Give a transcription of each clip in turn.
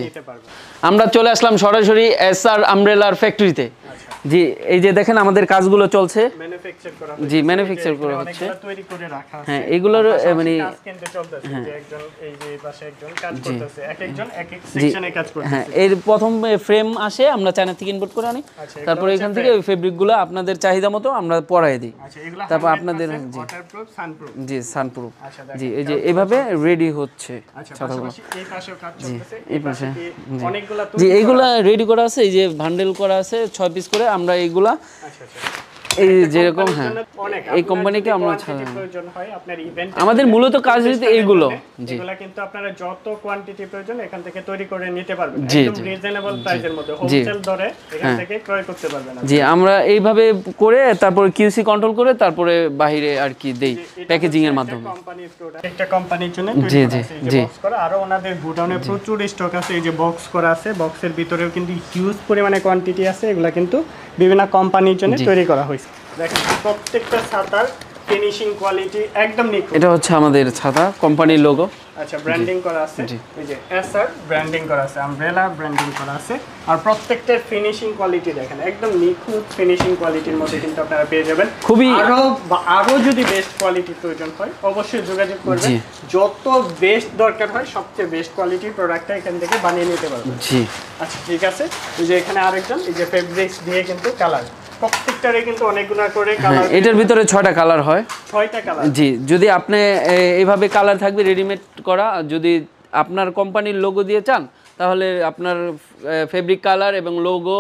নিতে পারবেন। আমরা চলে আসলাম সরাসরি এসআর আমব্রেলার ফ্যাক্টরিতে। জি, এই যে দেখেন আমাদের কাজগুলো চলছে, ম্যানুফ্যাকচার করা জি ম্যানুফ্যাকচার করা হচ্ছে। অনেকগুলো তৈরি করে রাখা আছে। হ্যাঁ, এগুলোর মানে কাজ কিন্তু চলতেছে, যে একজন এই যে পাশে একজন কাজ করতেছে, একজন এক এক সেকশনে কাজ করতেছে। হ্যাঁ, এর প্রথম ফ্রেম আসে আমরা চায়না থেকে ইম্পোর্ট করে আনি, তারপর এখান থেকে ওই ফেব্রিকগুলো আপনাদের চাহিদা মতো আমরা পরাই দিই। আচ্ছা, এগুলো তারপর আপনাদের ওয়াটারপ্রুফ, সানপ্রুফ। জি সানপ্রুফ। আচ্ছা, জি, এই যে এভাবে রেডি হচ্ছে ছাতাগুলো। পাশাপাশি এই পাশেও কাজ চলতেছে, এই পাশে অনেকগুলো জি, এইগুলা রেডি করা আছে, এই যে বান্ডেল করা আছে 6 পিস করে। আমরা এইগুলা আচ্ছা এই যেরকম হ্যাঁ এই কোম্পানিকে আমরা প্রয়োজন হয় আপনার ইভেন্ট, আমাদের মূলত কাজ হচ্ছে এইগুলো। জি, এগুলা কিন্তু আপনারা যত কোয়ান্টিটি প্রয়োজন এখান থেকে তৈরি করে নিতে পারবেন, জি, একদম রিজনেবল প্রাইসের মধ্যে, হোলসেল দরে এখান থেকে ক্রয় করতে পারবেন। জি, আমরা এইভাবে করে তারপর কিউসি কন্ট্রোল করে তারপরে বাইরে আর কি দেই প্যাকেজিং এর মাধ্যমে। কোম্পানির প্রোডাক্ট, একটা কোম্পানির জন্য তৈরি করা আছে, এই যে বক্স করা। আরো ওনাদের গোডাউনে প্রচুর স্টক আছে, এই যে বক্স করা আছে, বক্সের ভিতরেও কিন্তু হিউজ পরিমাণে কোয়ান্টিটি আছে। এগুলা কিন্তু বিভিন্ন কোম্পানির জন্য তৈরি করা হয়েছে। দেখেন প্রত্যেকটা ছাতার ফিনিশিং কোয়ালিটি একদম নিখুঁত। এটা হচ্ছে আমাদের ছাতা কোম্পানির লোগো। আচ্ছা, ব্র্যান্ডিং করা আছে, এই যে এসআর ব্র্যান্ডিং করা আছে, আমব্রেলা ব্র্যান্ডিং করা আছে। আর প্রত্যেকটার ফিনিশিং কোয়ালিটি দেখেন একদম নিখুঁত ফিনিশিং কোয়ালিটির মধ্যে কিন্তু আপনারা পেয়ে যাবেন। খুবই আরো যদি বেস্ট কোয়ালিটির প্রয়োজন হয় অবশ্যই যোগাযোগ করবেন। যত বেস্ট দরকার হয় সবচেয়ে বেস্ট কোয়ালিটির প্রোডাক্টটা এখান থেকে বানিয়ে নিতে পারবেন। জি, আচ্ছা ঠিক আছে। এই যে এখানে আরেকজন এই যে ফেব্রিক্স দিয়ে কিন্তু কালার, প্রত্যেকটারে কিন্তু অনেকগুলা করে কালার, এটার ভিতরে 6টা কালার হয়। 6টা কালার। জি, যদি আপনি এইভাবে কালার থাকবে রেডিমেড করা, যদি আপনার কোম্পানির লোগো দিয়ে চান তাহলে আপনার ফেব্রিক কালার এবং লোগো,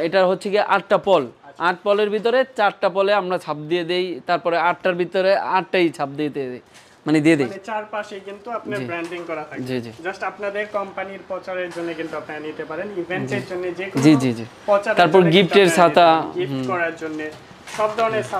এটা হচ্ছে কি 8টা পল, 8 পলের ভিতরে 4টা পলে আমরা ছাপ দিয়ে দেই, তারপরে 8টার ভিতরে 8টাই ছাপ দিয়ে দেই, মানে দিয়ে দেই। মানে চারপাশে কিন্তু আপনার ব্র্যান্ডিং করা থাকে। জি জি, জাস্ট আপনাদের কোম্পানির প্রচারের জন্য কিন্তু আপনারা নিতে পারেন, ইভেন্টের জন্য যে কোনো জি জি জি, প্রচারের তারপর জন্য গিফটের কিন্তু ছাতা, গিফট করার জন্য সব ধরনের ছাতা